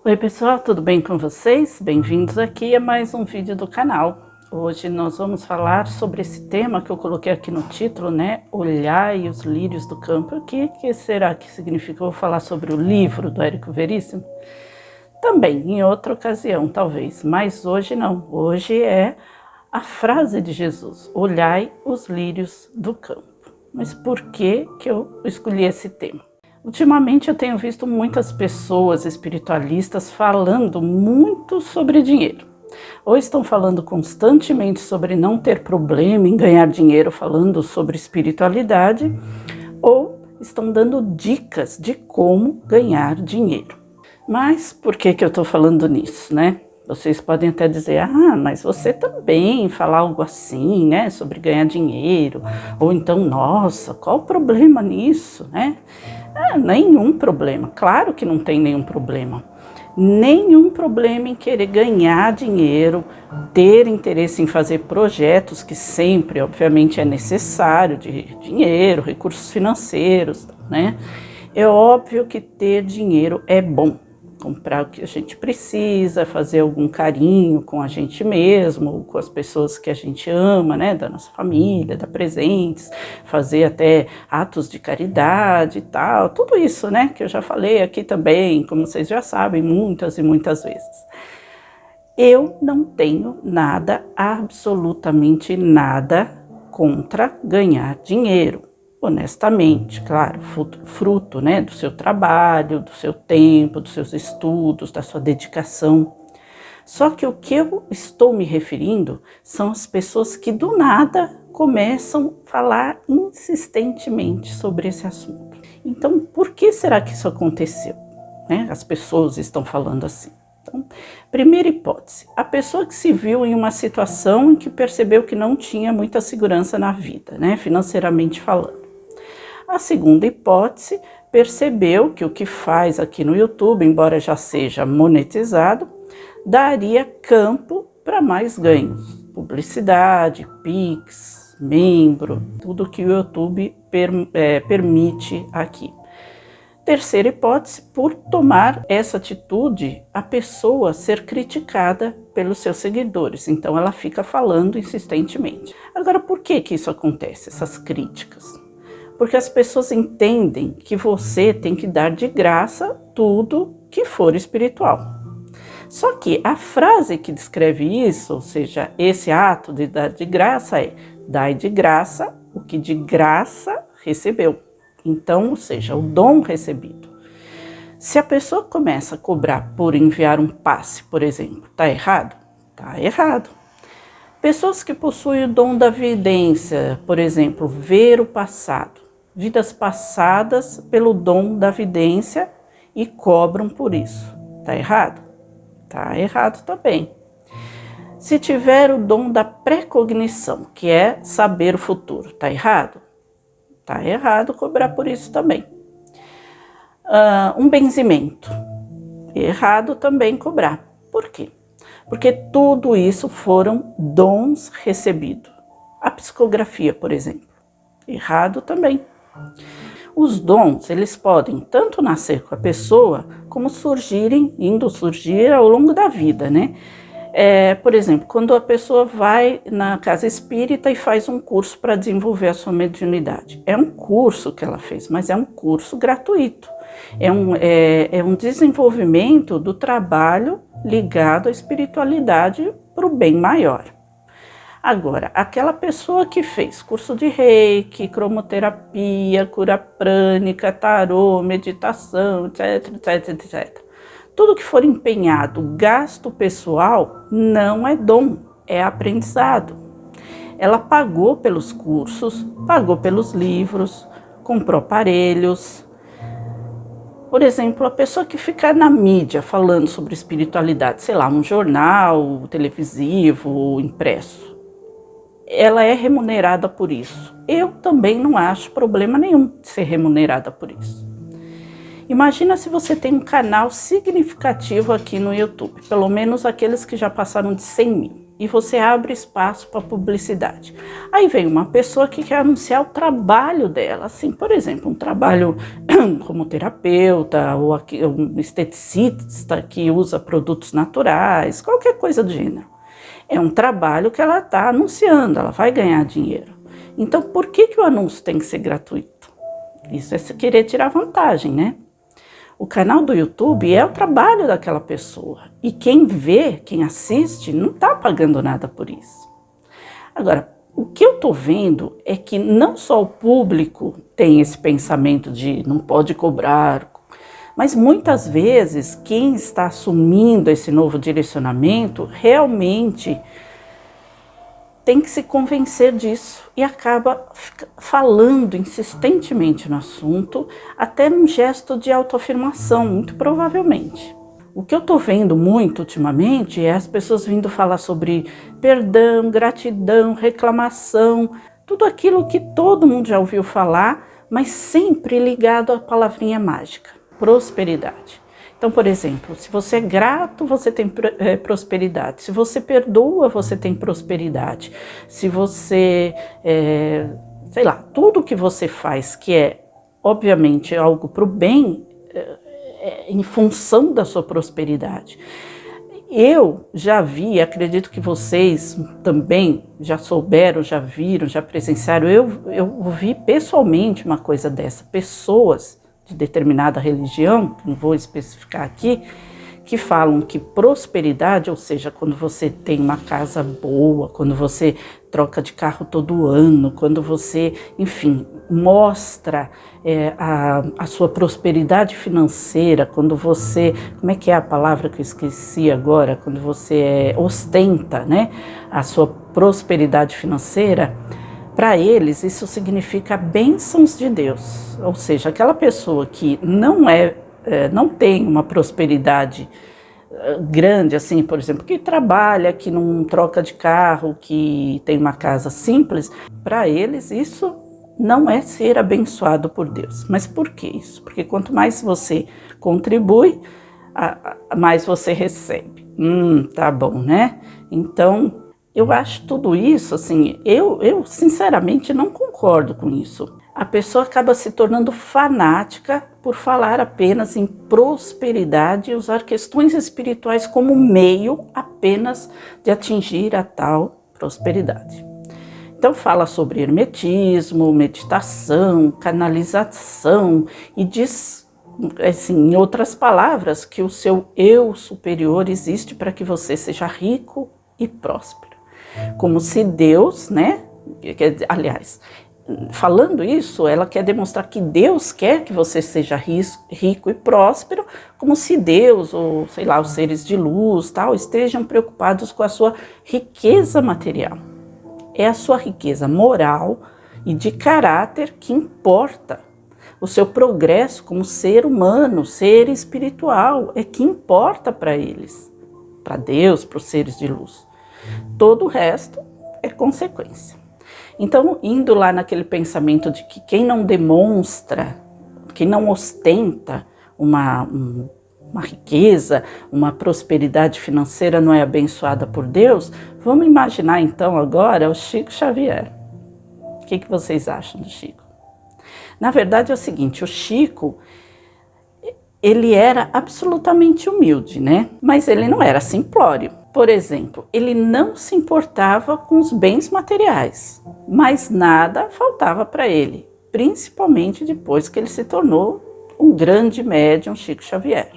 Oi pessoal, tudo bem com vocês? Bem-vindos aqui a mais um vídeo do canal. Hoje nós vamos falar sobre esse tema que eu coloquei aqui no título, né? Olhai os lírios do campo. O que será que significa? Eu vou falar sobre o livro do Érico Veríssimo? Também, em outra ocasião, talvez, mas hoje não. Hoje é a frase de Jesus, olhai os lírios do campo. Mas por que eu escolhi esse tema? Ultimamente eu tenho visto muitas pessoas espiritualistas falando muito sobre dinheiro. Ou estão falando constantemente sobre não ter problema em ganhar dinheiro, falando sobre espiritualidade, ou estão dando dicas de como ganhar dinheiro. Mas por que eu estou falando nisso, né? Vocês podem até dizer, mas você também fala algo assim, né, sobre ganhar dinheiro, ou então, nossa, qual o problema nisso, né? Nenhum problema, claro que não tem nenhum problema. Nenhum problema em querer ganhar dinheiro, ter interesse em fazer projetos, que sempre, obviamente, é necessário, de dinheiro, recursos financeiros, né? É óbvio que ter dinheiro é bom. Comprar o que a gente precisa, fazer algum carinho com a gente mesmo, com as pessoas que a gente ama, né, da nossa família, dar presentes, fazer até atos de caridade e tal, tudo isso, né, que eu já falei aqui também, como vocês já sabem, muitas e muitas vezes. Eu não tenho nada, absolutamente nada, contra ganhar dinheiro. Honestamente, claro, fruto, né, do seu trabalho, do seu tempo, dos seus estudos, da sua dedicação. Só que o que eu estou me referindo são as pessoas que do nada começam a falar insistentemente sobre esse assunto. Então, por que será que isso aconteceu? Né? As pessoas estão falando assim. Então, primeira hipótese, a pessoa que se viu em uma situação em que percebeu que não tinha muita segurança na vida, né, financeiramente falando. A segunda hipótese, percebeu que o que faz aqui no YouTube, embora já seja monetizado, daria campo para mais ganhos. Publicidade, Pix, membro, tudo que o YouTube permite aqui. Terceira hipótese, por tomar essa atitude, a pessoa ser criticada pelos seus seguidores. Então ela fica falando insistentemente. Agora, por que isso acontece, essas críticas? Porque as pessoas entendem que você tem que dar de graça tudo que for espiritual. Só que a frase que descreve isso, ou seja, esse ato de dar de graça é: dai de graça o que de graça recebeu. Então, ou seja, o dom recebido. Se a pessoa começa a cobrar por enviar um passe, por exemplo, está errado? Está errado. Pessoas que possuem o dom da vidência, por exemplo, ver o passado, vidas passadas pelo dom da vidência e cobram por isso. Está errado? Está errado também. Se tiver o dom da precognição, que é saber o futuro, está errado? Está errado cobrar por isso também. Um benzimento, errado também cobrar. Por quê? Porque tudo isso foram dons recebidos. A psicografia, por exemplo, errado também. Os dons, eles podem tanto nascer com a pessoa, como indo surgir ao longo da vida, né? Por exemplo, quando a pessoa vai na casa espírita e faz um curso para desenvolver a sua mediunidade. É um curso que ela fez, mas é um curso gratuito. É um desenvolvimento do trabalho ligado à espiritualidade para o bem maior. Agora, aquela pessoa que fez curso de reiki, cromoterapia, cura prânica, tarô, meditação, etc. Tudo que for empenhado, gasto pessoal, não é dom, é aprendizado. Ela pagou pelos cursos, pagou pelos livros, comprou aparelhos. Por exemplo, a pessoa que fica na mídia falando sobre espiritualidade, sei lá, um jornal televisivo, impresso, ela é remunerada por isso. Eu também não acho problema nenhum de ser remunerada por isso. Imagina se você tem um canal significativo aqui no YouTube, pelo menos aqueles que já passaram de 100 mil. e você abre espaço para publicidade. Aí vem uma pessoa que quer anunciar o trabalho dela, assim, por exemplo, um trabalho como terapeuta ou um esteticista que usa produtos naturais, qualquer coisa do gênero. É um trabalho que ela está anunciando, ela vai ganhar dinheiro. Então, por que o anúncio tem que ser gratuito? Isso é se querer tirar vantagem, né? O canal do YouTube é o trabalho daquela pessoa. E quem vê, quem assiste, não está pagando nada por isso. Agora, o que eu estou vendo é que não só o público tem esse pensamento de não pode cobrar, mas muitas vezes quem está assumindo esse novo direcionamento realmente tem que se convencer disso e acaba falando insistentemente no assunto, até num gesto de autoafirmação, muito provavelmente. O que eu estou vendo muito ultimamente é as pessoas vindo falar sobre perdão, gratidão, reclamação, tudo aquilo que todo mundo já ouviu falar, mas sempre ligado à palavrinha mágica, prosperidade. Então, por exemplo, se você é grato, você tem prosperidade. Se você perdoa, você tem prosperidade. Se você, sei lá, tudo que você faz que é, obviamente, algo para o bem, em função da sua prosperidade. Eu já vi, acredito que vocês também já souberam, já viram, já presenciaram, eu vi pessoalmente uma coisa dessa, pessoas de determinada religião, que não vou especificar aqui, que falam que prosperidade, ou seja, quando você tem uma casa boa, quando você troca de carro todo ano, quando você, enfim, mostra a sua prosperidade financeira, quando você, como é que é a palavra que eu esqueci agora, quando você ostenta, né, a sua prosperidade financeira, para eles isso significa bênçãos de Deus, ou seja, aquela pessoa que não tem uma prosperidade grande, assim, por exemplo, que trabalha, que não troca de carro, que tem uma casa simples, para eles isso não é ser abençoado por Deus. Mas por que isso? Porque quanto mais você contribui, mais você recebe. Tá bom, né? Então, eu acho tudo isso, assim, eu sinceramente não concordo com isso. A pessoa acaba se tornando fanática por falar apenas em prosperidade e usar questões espirituais como meio apenas de atingir a tal prosperidade. Então fala sobre hermetismo, meditação, canalização e diz, assim, em outras palavras, que o seu eu superior existe para que você seja rico e próspero. Como se Deus, né, aliás, falando isso, ela quer demonstrar que Deus quer que você seja rico e próspero, como se Deus, ou sei lá, os seres de luz, tal, estejam preocupados com a sua riqueza material. É a sua riqueza moral e de caráter que importa. O seu progresso como ser humano, ser espiritual, é que importa para eles, para Deus, para os seres de luz. Todo o resto é consequência. Então, indo lá naquele pensamento de que quem não demonstra, quem não ostenta uma riqueza, uma prosperidade financeira não é abençoada por Deus, vamos imaginar então agora o Chico Xavier. O que vocês acham do Chico? Na verdade é o seguinte, o Chico, ele era absolutamente humilde, né? Mas ele não era simplório. Por exemplo, ele não se importava com os bens materiais, mas nada faltava para ele, principalmente depois que ele se tornou um grande médium, Chico Xavier.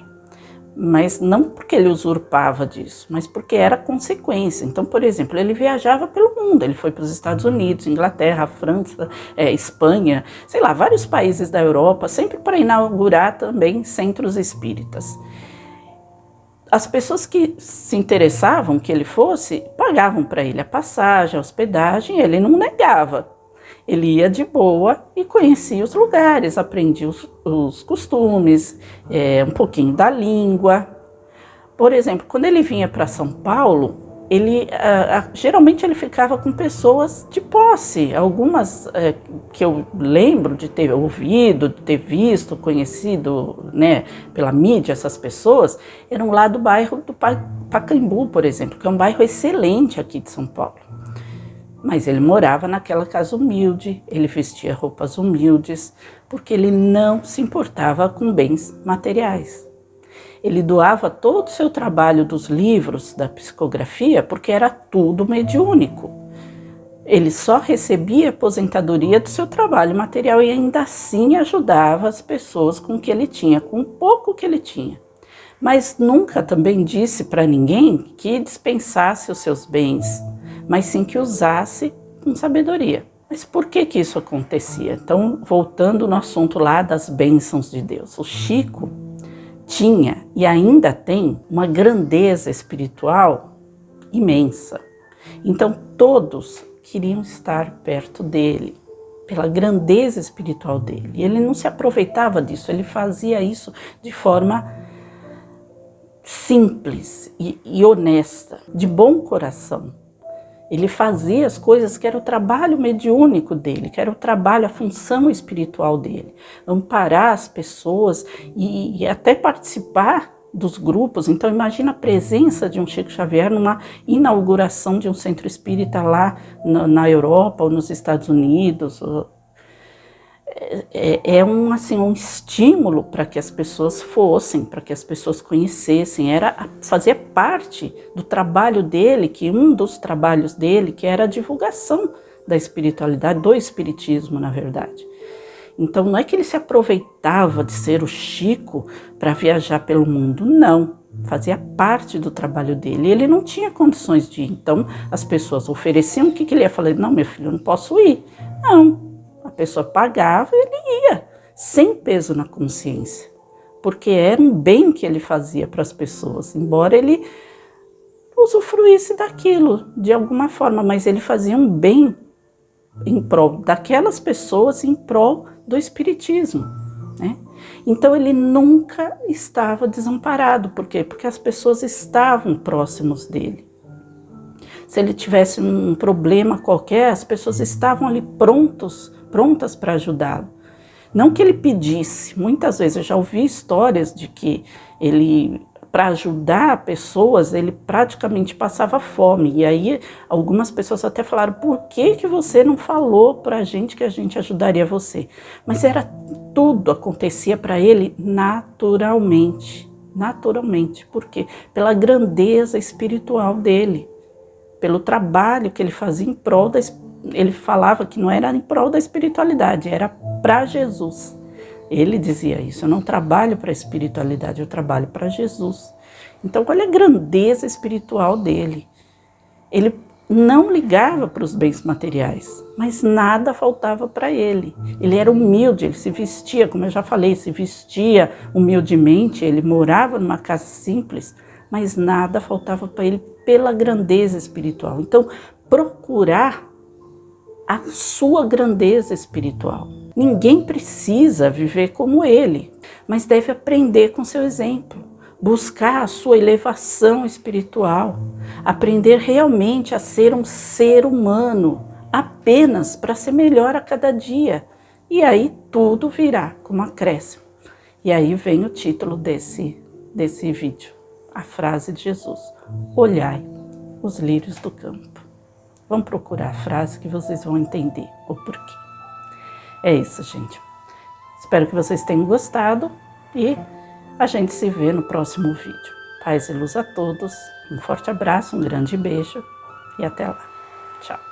Mas não porque ele usurpava disso, mas porque era consequência. Então, por exemplo, ele viajava pelo mundo, ele foi para os Estados Unidos, Inglaterra, França, Espanha, sei lá, vários países da Europa, sempre para inaugurar também centros espíritas. As pessoas que se interessavam que ele fosse, pagavam para ele a passagem, a hospedagem, ele não negava. Ele ia de boa e conhecia os lugares, aprendia os costumes, um pouquinho da língua. Por exemplo, quando ele vinha para São Paulo, geralmente ele ficava com pessoas de posse. Algumas que eu lembro de ter ouvido, de ter visto, conhecido, né, pela mídia, essas pessoas, eram lá do bairro do Pacaembu, por exemplo, que é um bairro excelente aqui de São Paulo. Mas ele morava naquela casa humilde, ele vestia roupas humildes, porque ele não se importava com bens materiais. Ele doava todo o seu trabalho dos livros, da psicografia, porque era tudo mediúnico. Ele só recebia aposentadoria do seu trabalho material e ainda assim ajudava as pessoas com o que ele tinha, com o pouco que ele tinha. Mas nunca também disse para ninguém que dispensasse os seus bens, mas sim que usasse com sabedoria. Mas por que isso acontecia? Então, voltando no assunto lá das bênçãos de Deus. O Chico tinha e ainda tem uma grandeza espiritual imensa. Então todos queriam estar perto dele, pela grandeza espiritual dele. E ele não se aproveitava disso, ele fazia isso de forma simples e honesta, de bom coração. Ele fazia as coisas que era o trabalho mediúnico dele, que era o trabalho, a função espiritual dele. Amparar as pessoas e até participar dos grupos. Então imagina a presença de um Chico Xavier numa inauguração de um centro espírita lá na Europa ou nos Estados Unidos. Um estímulo para que as pessoas fossem, para que as pessoas conhecessem, fazia parte do trabalho dele, que um dos trabalhos dele, que era a divulgação da espiritualidade, do espiritismo, na verdade. Então não é que ele se aproveitava de ser o Chico para viajar pelo mundo, não. Fazia parte do trabalho dele. Ele não tinha condições de ir, então as pessoas ofereciam, o que ele ia falar? Não, meu filho, eu não posso ir. Não. A pessoa pagava e ele ia, sem peso na consciência, porque era um bem que ele fazia para as pessoas, embora ele usufruísse daquilo de alguma forma, mas ele fazia um bem em prol daquelas pessoas, em prol do espiritismo, né? Então ele nunca estava desamparado. Por quê? Porque as pessoas estavam próximos dele. Se ele tivesse um problema qualquer, as pessoas estavam ali prontas para ajudá-lo. Não que ele pedisse, muitas vezes eu já ouvi histórias de que ele, para ajudar pessoas, ele praticamente passava fome. E aí algumas pessoas até falaram, por que você não falou para a gente que a gente ajudaria você? Mas tudo acontecia para ele naturalmente. Por quê? Pela grandeza espiritual dele, pelo trabalho que ele fazia em prol ele falava que não era em prol da espiritualidade, era para Jesus. Ele dizia isso, eu não trabalho para a espiritualidade, eu trabalho para Jesus. Então, olha a grandeza espiritual dele. Ele não ligava para os bens materiais, mas nada faltava para ele. Ele era humilde, ele se vestia, como eu já falei, se vestia humildemente, ele morava numa casa simples, mas nada faltava para ele pela grandeza espiritual. Então, procurar a sua grandeza espiritual. Ninguém precisa viver como ele, mas deve aprender com seu exemplo, buscar a sua elevação espiritual, aprender realmente a ser um ser humano, apenas para ser melhor a cada dia. E aí tudo virá como acréscimo. E aí vem o título desse vídeo, a frase de Jesus: olhai os lírios do campo. Vamos procurar a frase que vocês vão entender o porquê. É isso, gente. Espero que vocês tenham gostado e a gente se vê no próximo vídeo. Paz e luz a todos, um forte abraço, um grande beijo e até lá. Tchau.